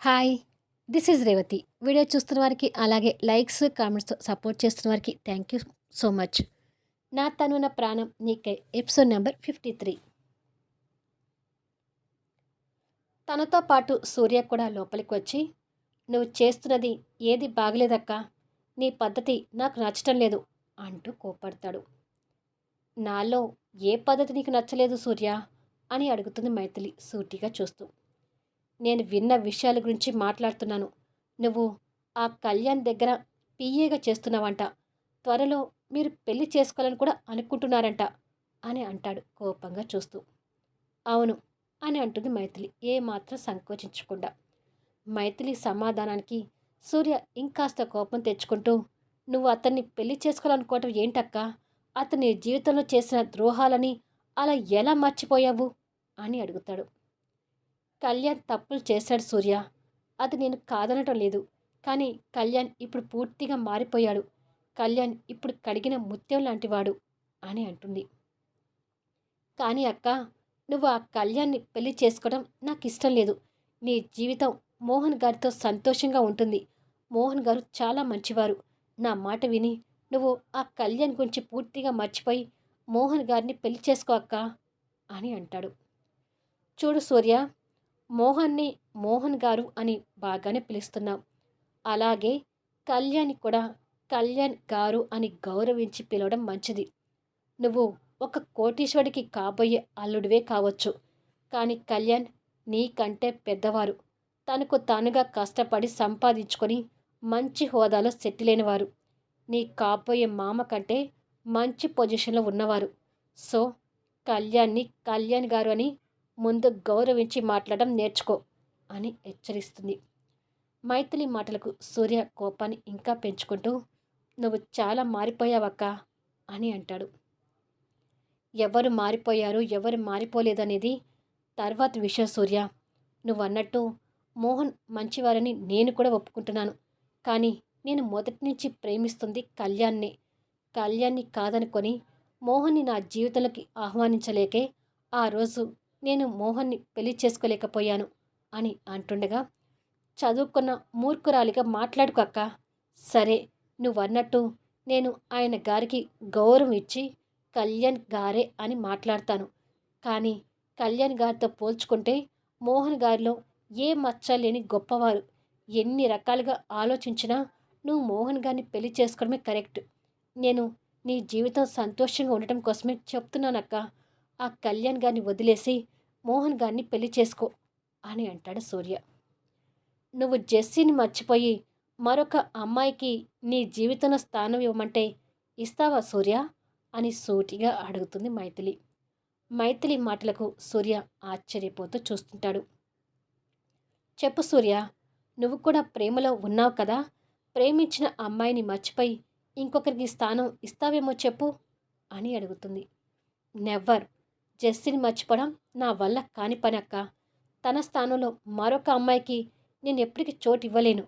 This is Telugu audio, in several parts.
Hi! This is Revathi. Video చూస్తున్న వారికి, అలాగే లైక్స్, కామెంట్స్‌తో సపోర్ట్ చేస్తున్న వారికి థ్యాంక్ యూ సో మచ్. 'నా తనున ప్రాణం నీకై' ఎపిసోడ్ నంబర్ 53. తనతో పాటు సూర్య కూడా లోపలికి వచ్చి, "నువ్వు చేస్తున్నది ఏది బాగలేదక్కా. నీ పద్ధతి నాకు నచ్చటం లేదు" అంటూ కోప్పడతాడు. "నాలో ఏ పద్ధతి నీకు నచ్చలేదు సూర్య?" అని అడుగుతుంది మైథిలి సూటిగా చూస్తూ. "నేను విన్న విషయాల గురించి మాట్లాడుతున్నాను. నువ్వు ఆ కళ్యాణ్ దగ్గర పిఏగా చేస్తున్నావంట. త్వరలో మీరు పెళ్లి చేసుకోవాలని కూడా అనుకుంటున్నారంట" అని అంటాడు కోపంగా చూస్తూ. "అవును" అని అంటుంది మైథిలి ఏమాత్రం సంకోచించకుండా. మైథిలి సమాధానానికి సూర్య ఇంకాస్త కోపం తెచ్చుకుంటూ, "నువ్వు అతన్ని పెళ్లి చేసుకోవాలనుకోవటం ఏంటక్కా? అతని జీవితంలో చేసిన ద్రోహాలని అలా ఎలా మర్చిపోయావు?" అని అడుగుతాడు. "కళ్యాణ్ తప్పులు చేశాడు సూర్య. అది నేను కాదనటం లేదు. కానీ కళ్యాణ్ ఇప్పుడు పూర్తిగా మారిపోయాడు. కళ్యాణ్ ఇప్పుడు కడిగిన ముత్యం లాంటివాడు" అని అంటుంది. "కానీ అక్క, నువ్వు ఆ కళ్యాణ్‌ని పెళ్లి చేసుకోవడం నాకిష్టం లేదు. నీ జీవితం మోహన్ గారితో సంతోషంగా ఉంటుంది. మోహన్ గారు చాలా మంచివారు. నా మాట విని నువ్వు ఆ కళ్యాణ్ గురించి పూర్తిగా మర్చిపోయి మోహన్ గారిని పెళ్లి చేసుకో అక్కా" అని అంటాడు. "చూడు సూర్య, మోహన్ని మోహన్ గారు అని బాగానే పిలుస్తున్నాం. అలాగే కళ్యాణ్‌ని కూడా కళ్యాణ్ గారు అని గౌరవించి పిలవడం మంచిది. నువ్వు ఒక కోటీశ్వరుడికి కాబోయే అల్లుడివే కావచ్చు. కానీ కళ్యాణ్ నీకంటే పెద్దవారు. తనకు తానుగా కష్టపడి సంపాదించుకొని మంచి హోదాలో సెటిల్ అయినవారు. నీ కాబోయే మామ కంటే మంచి పొజిషన్‌లో ఉన్నవారు. సో, కళ్యాణ్‌ని కళ్యాణ్ గారు అని ముందు గౌరవించి మాట్లాడడం నేర్చుకో" అని హెచ్చరిస్తుంది. మైథిలి మాటలకు సూర్య కోపాన్ని ఇంకా పెంచుకుంటూ, "నువ్వు చాలా మారిపోయావక్కా" అని అంటాడు. "ఎవరు మారిపోయారు, ఎవరు మారిపోలేదనేది తర్వాత విషయం సూర్య. నువ్వన్నట్టు మోహన్ మంచివారని నేను కూడా ఒప్పుకుంటున్నాను. కానీ నేను మొదటి నుంచి ప్రేమిస్తుంది కళ్యాణ్‌నే. కళ్యాణ్‌ని కాదనుకొని మోహన్‌ని నా జీవితంలోకి ఆహ్వానించలేకే ఆ రోజు నేను మోహన్‌ని పెళ్లి చేసుకోలేకపోయాను" అని అంటుండగా, "చదువుకున్న మూర్ఖురాలిగా మాట్లాడుకు అక్కా. సరే, నువ్వన్నట్టు నేను ఆయన గారికి గౌరవం ఇచ్చి కళ్యాణ్ గారే అని మాట్లాడతాను. కానీ కళ్యాణ్ గారితో పోల్చుకుంటే మోహన్ గారిలో ఏ మచ్చ లేని గొప్పవారు. ఎన్ని రకాలుగా ఆలోచించినా నువ్వు మోహన్ గారిని పెళ్లి చేసుకోవడమే కరెక్ట్. నేను నీ జీవితం సంతోషంగా ఉండటం కోసమే చెప్తున్నానక్కా. ఆ కళ్యాణ్ గారిని వదిలేసి మోహన్ గారిని పెళ్లి చేసుకో" అని అంటాడు సూర్య. "నువ్వు జెస్సీని మర్చిపోయి మరొక అమ్మాయికి నీ జీవితంలో స్థానం ఇవ్వమంటే ఇస్తావా సూర్య?" అని సూటిగా అడుగుతుంది మైథిలి. మైథిలి మాటలకు సూర్య ఆశ్చర్యపోతూ చూస్తుంటాడు. "చెప్పు సూర్య, నువ్వు కూడా ప్రేమలో ఉన్నావు కదా. ప్రేమించిన అమ్మాయిని మర్చిపోయి ఇంకొకరికి స్థానం ఇస్తావేమో చెప్పు" అని అడుగుతుంది. "నెవ్వర్. జెస్సీని మర్చిపోవడం నా వల్ల కాని పని అక్కా. తన స్థానంలో మరొక అమ్మాయికి నేనెప్పటికీ చోటు ఇవ్వలేను"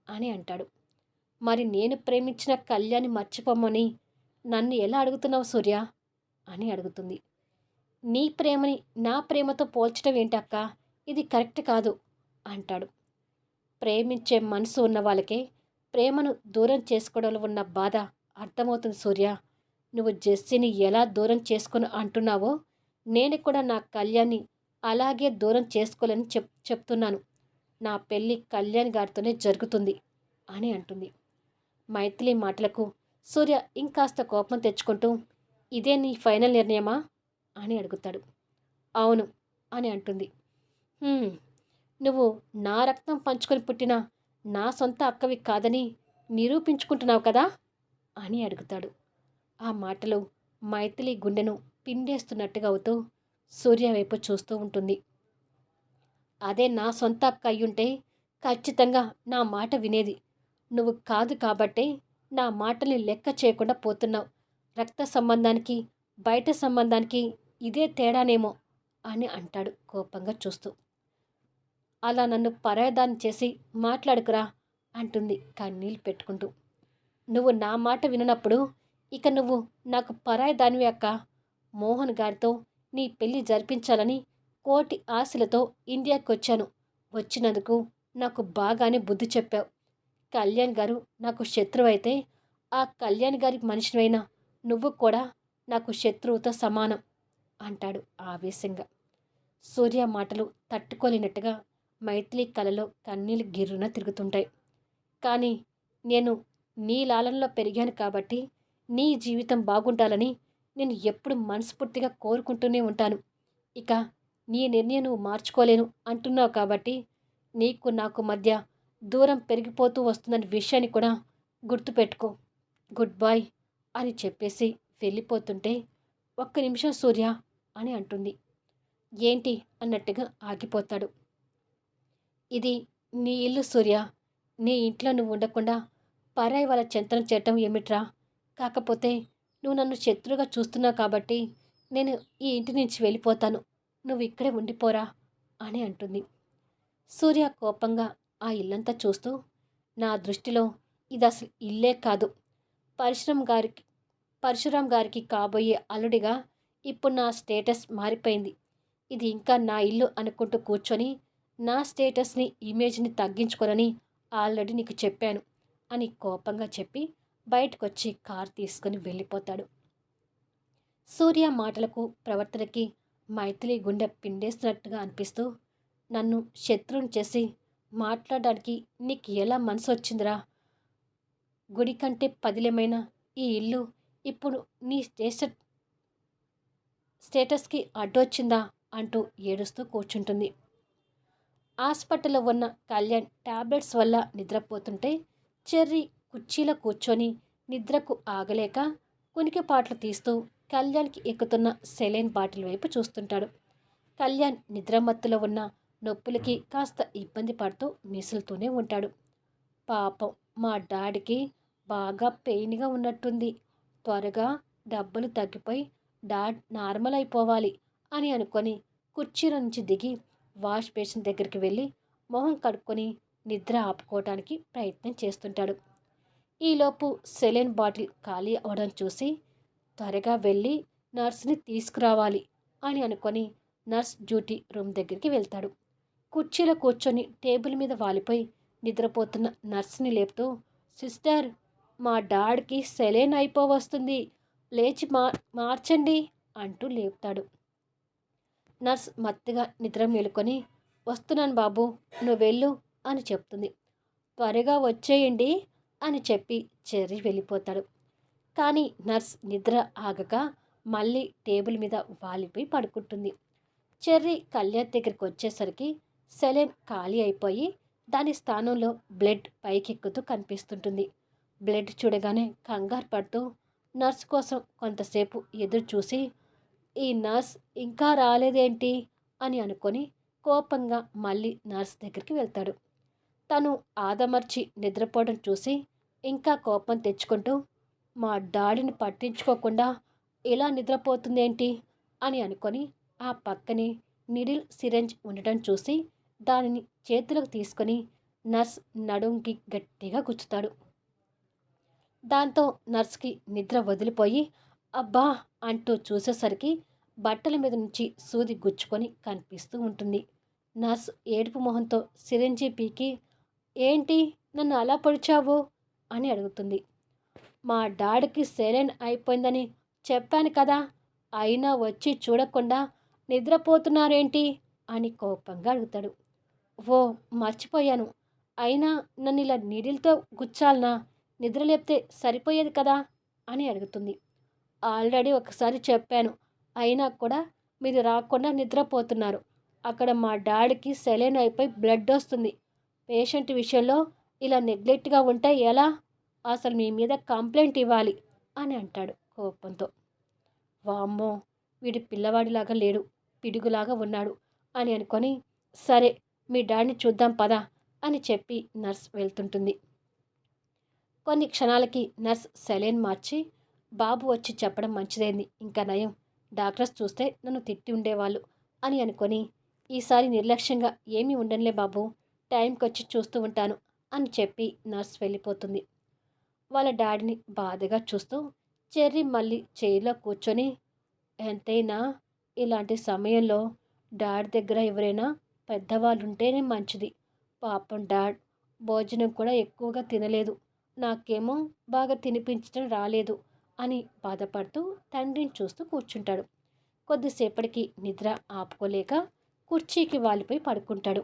అని అంటాడు. "మరి నేను ప్రేమించిన కళ్యాణ్‌ని మర్చిపోమని నన్ను ఎలా అడుగుతున్నావు సూర్య?" అని అడుగుతుంది. "నీ ప్రేమని నా ప్రేమతో పోల్చడం ఏంటక్కా? ఇది కరెక్ట్ కాదు" అంటాడు. "ప్రేమించే మనసు ఉన్న వాళ్ళకే ప్రేమను దూరం చేసుకోవడంలో ఉన్న బాధ అర్థమవుతుంది సూర్య. నువ్వు జెస్సీని ఎలా దూరం చేసుకొని అంటున్నావో నేను కూడా నా కళ్యాణ్‌ని అలాగే దూరం చేసుకోలేని చెప్తున్నాను. నా పెళ్ళి కళ్యాణ్ గారితోనే జరుగుతుంది" అని అంటుంది. మైథిలి మాటలకు సూర్య ఇంకాస్త కోపం తెచ్చుకుంటూ, "ఇదే నీ ఫైనల్ నిర్ణయమా?" అని అడుగుతాడు. "అవును" అని అంటుంది. "హ్మ్. నువ్వు నా రక్తం పంచుకొని పుట్టిన నా సొంత అక్కవి కాదని నిరూపించుకుంటున్నావు కదా" అని అడుగుతాడు. ఆ మాటలు మైథిలి గుండెను పిండేస్తున్నట్టుగా అవుతూ సూర్య వైపు చూస్తూ ఉంటుంది. "అదే నా సొంత అక్క అయ్యుంటే ఖచ్చితంగా నా మాట వినేది. నువ్వు కాదు కాబట్టే నా మాటల్ని లెక్క చేయకుండా పోతున్నావు. రక్త సంబంధానికి బయట సంబంధానికి ఇదే తేడానేమో" అని అంటాడు కోపంగా చూస్తూ. "అలా నన్ను పరాయదాన్ని చేసి మాట్లాడుకురా" అంటుంది కన్నీళ్ళు పెట్టుకుంటూ. "నువ్వు నా మాట విననప్పుడు ఇక నువ్వు నాకు పరాయి దానివే అక్కా. మోహన్ గారితో నీ పెళ్లి జరిపించాలని కోటి ఆశలతో ఇండియాకొచ్చాను. వచ్చినందుకు నాకు బాగానే బుద్ధి చెప్పావు. కళ్యాణ్ గారు నాకు శత్రువైతే, ఆ కళ్యాణ్ గారి మనిషివైనా నువ్వు కూడా నాకు శత్రువుతో సమానం అంటాడు ఆవేశంగా. సూర్య మాటలు తట్టుకోలేనట్టుగా మైథిలి కలలో కన్నీళ్ళు గిర్రున తిరుగుతుంటాయి. కానీ నేను నీ లాలనలో పెరిగాను కాబట్టి నీ జీవితం బాగుండాలని నేను ఎప్పుడు మనస్ఫూర్తిగా కోరుకుంటూనే ఉంటాను. ఇక నీ నిర్ణయం నువ్వు మార్చుకోలేను అంటున్నావు కాబట్టి నీకు నాకు మధ్య దూరం పెరిగిపోతూ వస్తుందనే విషయాన్ని కూడా గుర్తుపెట్టుకో. గుడ్ బాయ్ అని చెప్పేసి వెళ్ళిపోతుంటే, ఒక్క నిమిషం సూర్య అని అంటుంది. ఏంటి అన్నట్టుగా ఆగిపోతాడు. ఇది నీ ఇల్లు సూర్య. నీ ఇంట్లో నువ్వు ఉండకుండా పరాయి వాళ్ళ చెంతన చేయటం ఏమిట్రా? కాకపోతే నువ్వు నన్ను శత్రువుగా చూస్తున్నావు కాబట్టి నేను ఈ ఇంటి నుంచి వెళ్ళిపోతాను. నువ్వు ఇక్కడే ఉండిపోరా అని అంటుంది. సూర్య కోపంగా ఆ ఇల్లంతా చూస్తూ, నా దృష్టిలో ఇది అసలు ఇల్లే కాదు. పరశురాం గారికి కాబోయే అల్లుడిగా ఇప్పుడు నా స్టేటస్ మారిపోయింది. ఇది ఇంకా నా ఇల్లు అనుకుంటూ కూర్చొని నా స్టేటస్ని ఇమేజ్ని తగ్గించుకోనని ఆల్రెడీ నీకు చెప్పాను అని కోపంగా చెప్పి బయటకొచ్చి కారు తీసుకుని వెళ్ళిపోతాడు. సూర్య మాటలకు ప్రవర్తనకి మైథిలి గుండె పిండేస్తున్నట్టుగా అనిపిస్తూ, నన్ను శత్రువుని చేసి మాట్లాడడానికి నీకు ఎలా మనసు వచ్చిందిరా? గుడి కంటే పదిలమైన ఈ ఇల్లు ఇప్పుడు నీ స్టేటస్కి అడ్డొచ్చిందా అంటూ ఏడుస్తూ కూర్చుంటుంది. హాస్పిటల్లో ఉన్న కళ్యాణ్ టాబ్లెట్స్ వల్ల నిద్రపోతుంటే చెర్రీ కుర్చీలో కూర్చొని నిద్రకు ఆగలేక కునికిపాట్లు తీస్తూ కళ్యాణ్కి ఎక్కుతున్న సెలైన్ బాటిల్ వైపు చూస్తుంటాడు. కళ్యాణ్ నిద్రమత్తులో ఉన్న నొప్పులకి కాస్త ఇబ్బంది పడుతూ మిసులుతూనే ఉంటాడు. పాపం మా డాడీకి బాగా పెయిన్గా ఉన్నట్టుంది. త్వరగా డబ్బులు తగ్గిపోయి డాడ్ నార్మల్ అయిపోవాలి అని అనుకొని కుర్చీలో నుంచి దిగి వాష్ బేసిన్ దగ్గరికి వెళ్ళి మొహం కడుక్కొని నిద్ర ఆపుకోవడానికి ప్రయత్నం చేస్తుంటాడు. ఈలోపు సెలైన్ బాటిల్ ఖాళీ అవడం చూసి త్వరగా వెళ్ళి నర్స్ని తీసుకురావాలి అని అనుకొని నర్స్ డ్యూటీ రూమ్ దగ్గరికి వెళ్తాడు. కుర్చీలో కూర్చొని టేబుల్ మీద వాలిపోయి నిద్రపోతున్న నర్స్ని లేపుతూ, సిస్టర్, మా డాడ్కి సెలైన్ అయిపోవస్తుంది, లేచి మార్చండి అంటూ లేపుతాడు. నర్స్ మత్తుగా నిద్ర మేలుకొని, వస్తున్నాను బాబు, నువ్వు వెళ్ళు అని చెప్తుంది. త్వరగా వచ్చేయండి అని చెప్పి చెర్రీ వెళ్ళిపోతాడు. కానీ నర్స్ నిద్ర ఆగక మళ్ళీ టేబుల్ మీద వాలిపోయి పడుకుంటుంది. చెర్రీ కళ్యాణ్ దగ్గరికి వచ్చేసరికి సెలైన్ ఖాళీ అయిపోయి దాని స్థానంలో బ్లడ్ పైకెక్కుతూ కనిపిస్తుంటుంది. బ్లడ్ చూడగానే కంగారు పడుతూ నర్స్ కోసం కొంతసేపు ఎదురు చూసి, ఈ నర్స్ ఇంకా రాలేదేంటి అని అనుకొని కోపంగా మళ్ళీ నర్స్ దగ్గరికి వెళ్తాడు. తను ఆదమర్చి నిద్రపోవడం చూసి ఇంకా కోపం తెచ్చుకుంటూ, మా డాడీని పట్టించుకోకుండా ఇలా నిద్రపోతుందేంటి అని అనుకొని ఆ పక్కనే నిడిల్ సిరంజ్ ఉండటం చూసి దానిని చేతులకు తీసుకొని నర్స్ నడుంకి గట్టిగా గుచ్చుతాడు. దాంతో నర్స్కి నిద్ర వదిలిపోయి అబ్బా అంటూ చూసేసరికి బట్టల మీద నుంచి సూది గుచ్చుకొని కనిపిస్తూ ఉంటుంది. నర్స్ ఏడుపు మొహంతో సిరంజీ పీకి, ఏంటి నన్ను అలా పొడిచావు అని అడుగుతుంది. మా డాడీకి సెలైన్ అయిపోయిందని చెప్పాను కదా, అయినా వచ్చి చూడకుండా నిద్రపోతున్నారేంటి అని కోపంగా అడుగుతాడు. ఓ మర్చిపోయాను, అయినా నన్ను ఇలా నీడిల్తో గుచ్చాలనా, నిద్రలేపితే సరిపోయేది కదా అని అడుగుతుంది. ఆల్రెడీ ఒకసారి చెప్పాను, అయినా కూడా మీరు రాకుండా నిద్రపోతున్నారు. అక్కడ మా డాడీకి సెలైన్ అయిపోయి బ్లడ్ వస్తుంది. పేషెంట్ విషయంలో ఇలా నెగ్లెక్ట్గా ఉంటే ఎలా? అసలు మీ మీద కంప్లైంట్ ఇవ్వాలి అని అంటాడు కోపంతో. వామ్మో, వీడి పిల్లవాడిలాగా లేడు, పిడుగులాగా ఉన్నాడు అని అనుకొని, సరే మీ డాడీని చూద్దాం పదా అని చెప్పి నర్స్ వెళ్తుంటుంది. కొన్ని క్షణాలకి నర్స్ సెలైన్ మార్చి, బాబు వచ్చి చెప్పడం మంచిదైంది, ఇంకా నయం, డాక్టర్స్ చూస్తే నన్ను తిట్టి ఉండేవాళ్ళు అని అనుకొని, ఈసారి నిర్లక్ష్యంగా ఏమీ ఉండనులే బాబు, టైంకి వచ్చి చూస్తూ ఉంటాను అని చెప్పి నర్స్ వెళ్ళిపోతుంది. వాళ్ళ డాడీని బాధగా చూస్తూ చెర్రీ మళ్ళీ చైర్లో కూర్చొని, ఎంతైనా ఇలాంటి సమయంలో డాడీ దగ్గర ఎవరైనా పెద్దవాళ్ళు ఉంటేనే మంచిది, పాపం డాడ్ భోజనం కూడా ఎక్కువగా తినలేదు. నాకేమో బాగా తినిపించడం రాలేదు అని బాధపడుతూ తండ్రిని చూస్తూ కూర్చుంటాడు. కొద్దిసేపటికి నిద్ర ఆపుకోలేక కుర్చీకి వాలిపోయి పడుకుంటాడు.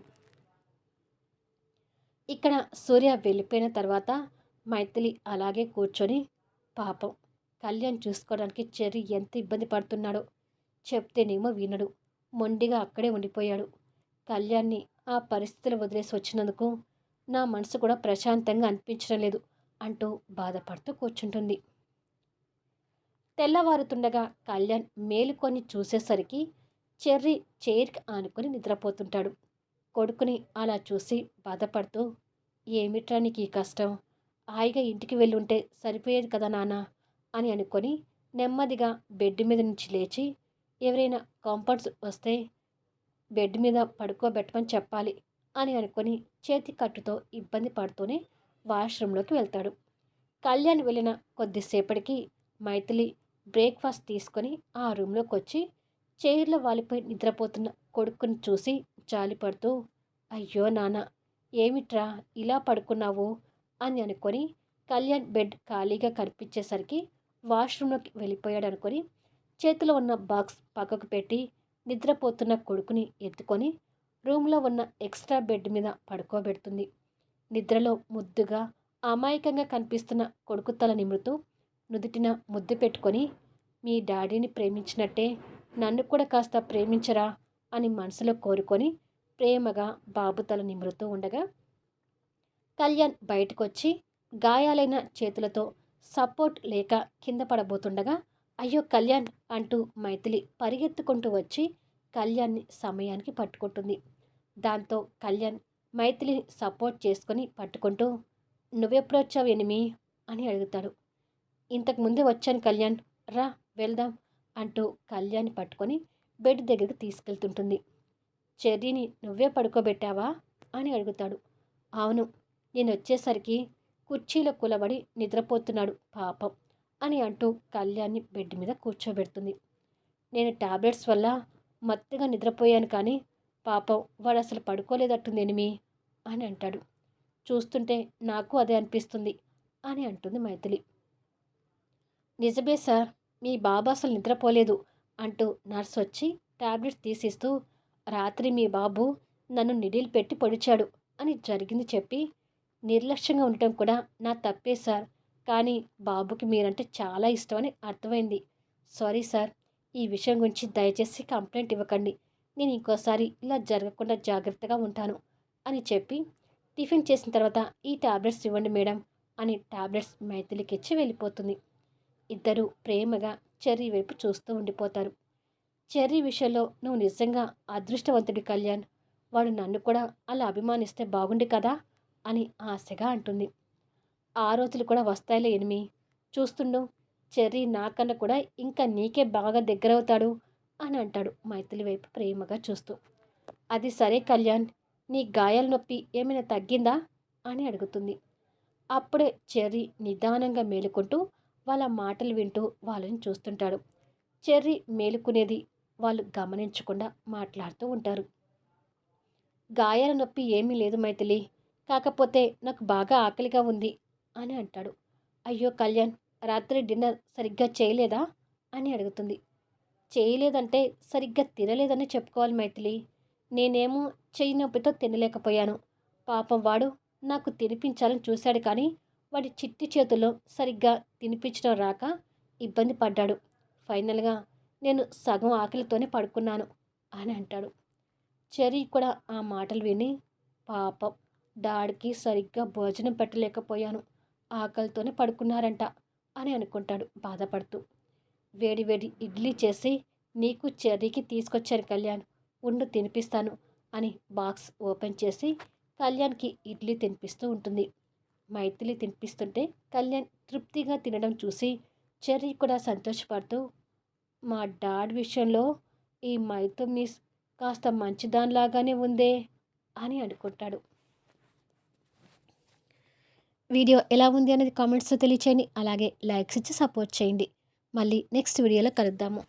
ఇక్కడ సూర్య వెళ్ళిపోయిన తర్వాత మైథిలి అలాగే కూర్చొని పాపం కళ్యాణ్ చూసుకోవడానికి చెర్రీ ఎంత ఇబ్బంది పడుతున్నాడో. చెప్తేనేమో వినడు. మొండిగా అక్కడే ఉండిపోయాడు. కళ్యాణ్ని ఆ పరిస్థితులు వదిలేసి వచ్చినందుకు నా మనసు కూడా ప్రశాంతంగా అనిపించడం లేదు అంటూ బాధపడుతూ కూర్చుంటుంది. తెల్లవారుతుండగా కళ్యాణ్ మేలుకొని చూసేసరికి చెర్రీ చైర్కి ఆనుకొని నిద్రపోతుంటాడు. కొడుకుని అలా చూసి బాధపడుతూ, ఏమిట్రా నీకు ఈ కష్టం? హాయిగా ఇంటికి వెళ్ళుంటే సరిపోయేది కదా నాన్న అని అనుకొని నెమ్మదిగా బెడ్ మీద నుంచి లేచి, ఎవరైనా కాంపౌండ్స్ వస్తే బెడ్ మీద పడుకోబెట్టమని చెప్పాలి అని అనుకొని చేతి కట్టుతో ఇబ్బంది పడుతూనే వాష్రూంలోకి వెళ్తాడు. కళ్యాణ్ వెళ్ళిన కొద్దిసేపటికి మైథిలి బ్రేక్ఫాస్ట్ తీసుకొని ఆ రూమ్లోకి వచ్చి చైర్లో వాలిపోయి నిద్రపోతున్న కొడుకుని చూసి జాలిపడుతూ, అయ్యో నాన్న ఏమిట్రా ఇలా పడుకున్నావు అని అనుకొని కళ్యాణ్ బెడ్ ఖాళీగా కనిపించేసరికి వాష్రూంలోకి వెళ్ళిపోయాడు అనుకొని చేతిలో ఉన్న బాక్స్ పక్కకు పెట్టి నిద్రపోతున్న కొడుకుని ఎత్తుకొని రూమ్లో ఉన్న ఎక్స్ట్రా బెడ్ మీద పడుకోబెడుతుంది. నిద్రలో ముద్దుగా అమాయకంగా కనిపిస్తున్న కొడుకు తల నిమురుతూ నుదుటిన ముద్దు పెట్టుకొని, మీ డాడీని ప్రేమించినట్టే నన్ను కూడా కాస్త ప్రేమించరా అని మనసులో కోరుకొని ప్రేమగా బాబు తల నిమురుతూ ఉండగా కళ్యాణ్ బయటకొచ్చి గాయాలైన చేతులతో సపోర్ట్ లేక కింద పడబోతుండగా, అయ్యో కళ్యాణ్ అంటూ మైథిలి పరిగెత్తుకుంటూ వచ్చి కళ్యాణ్ని సమయానికి పట్టుకుంటుంది. దాంతో కళ్యాణ్ మైథిలిని సపోర్ట్ చేసుకొని పట్టుకుంటూ, నువ్వెప్పుడు వచ్చావు ఎనిమి అని అడుగుతాడు. ఇంతకు ముందే వచ్చాను కళ్యాణ్, రా వెళ్దాం అంటూ కళ్యాణ్ని పట్టుకొని బెడ్ దగ్గరికి తీసుకెళ్తుంటుంది. చెర్రీని నువ్వే పడుకోబెట్టావా అని అడుగుతాడు. అవును, నేను వచ్చేసరికి కుర్చీలో కూలబడి నిద్రపోతున్నాడు పాపం అని అంటూ కళ్యాణ్ని బెడ్ మీద కూర్చోబెడుతుంది. నేను టాబ్లెట్స్ వల్ల మత్తుగా నిద్రపోయాను కానీ పాపం వాడు అసలు పడుకోలేదట్టుంది ఎనిమి అని అంటాడు. చూస్తుంటే నాకు అదే అనిపిస్తుంది అని అంటుంది మైథిలి. నిజమే సార్, మీ బాబు అసలు నిద్రపోలేదు అంటూ నర్స్ వచ్చి టాబ్లెట్స్ తీసిస్తూ, రాత్రి మీ బాబు నన్ను నిడిల్ పెట్టి పొడిచాడు అని జరిగింది చెప్పి, నిర్లక్ష్యంగా ఉండటం కూడా నా తప్పే సార్, కానీ బాబుకి మీరంటే చాలా ఇష్టం అని అర్థమైంది. సారీ సార్, ఈ విషయం గురించి దయచేసి కంప్లైంట్ ఇవ్వకండి. నేను ఇంకోసారి ఇలా జరగకుండా జాగ్రత్తగా ఉంటాను అని చెప్పి, టిఫిన్ చేసిన తర్వాత ఈ టాబ్లెట్స్ ఇవ్వండి మేడం అని టాబ్లెట్స్ మైథిలికి ఇచ్చి వెళ్ళిపోతుంది. ఇద్దరూ ప్రేమగా చెర్రీ వైపు చూస్తూ ఉండిపోతారు. చెర్రీ విషయంలో నువ్వు నిజంగా అదృష్టవంతుడి కళ్యాణ్, వాడు నన్ను కూడా అలా అభిమానిస్తే బాగుండి కదా అని ఆశగా అంటుంది. ఆ రోజులు కూడా వస్తాయిలే ఎనిమి, చూస్తుండు, చెర్రీ నాకన్నా కూడా ఇంకా నీకే బాగా దగ్గరవుతాడు అని అంటాడు మైథిలి వైపు ప్రేమగా చూస్తూ. అది సరే కళ్యాణ్, నీ గాయాల నొప్పి ఏమైనా తగ్గిందా అని అడుగుతుంది. అప్పుడే చెర్రీ నిదానంగా మేలుకుంటూ వాళ్ళ మాటలు వింటూ వాళ్ళని చూస్తుంటాడు. చెర్రీ మేలుకునేది వాళ్ళు గమనించకుండా మాట్లాడుతూ ఉంటారు. గాయాల నొప్పి ఏమీ లేదు మైథిలి, కాకపోతే నాకు బాగా ఆకలిగా ఉంది అని అంటాడు. అయ్యో కళ్యాణ్, రాత్రి డిన్నర్ సరిగ్గా చేయలేదా అని అడుగుతుంది. చేయలేదంటే సరిగ్గా తినలేదని చెప్పుకోవాలి మైథిలి. నేనేమో చెయ్యి నొప్పితో తినలేకపోయాను. పాపం వాడు నాకు తినిపించాలని చూశాడు కానీ వాడి చిట్టి చేతుల్లో సరిగ్గా తినిపించడం రాక ఇబ్బంది పడ్డాడు. ఫైనల్గా నేను సగం ఆకలితోనే పడుకున్నాను అని అంటాడు. చెర్రీ కూడా ఆ మాటలు విని, పాపం డాడీకి సరిగ్గా భోజనం పెట్టలేకపోయాను, ఆకలితోనే పడుకున్నారంట అని అనుకుంటాడు బాధపడుతూ. వేడి వేడి ఇడ్లీ చేసి నీకు చెర్రీకి తీసుకొచ్చాను కళ్యాణ్, ఉండు తినిపిస్తాను అని బాక్స్ ఓపెన్ చేసి కళ్యాణ్కి ఇడ్లీ తినిపిస్తూ ఉంటుంది. మైథిలి తినిపిస్తుంటే కళ్యాణ్ తృప్తిగా తినడం చూసి చెర్రీ కూడా సంతోషపడుతూ, మా డాడ్ విషయంలో ఈ మైథు మిస్ కాస్త మంచిదానిలాగానే ఉందే అని అనుకుంటాడు. వీడియో ఎలా ఉంది అనేది కామెంట్స్లో తెలియచేయండి. అలాగే లైక్స్ ఇచ్చి సపోర్ట్ చేయండి. మళ్ళీ నెక్స్ట్ వీడియోలో కలుద్దాము.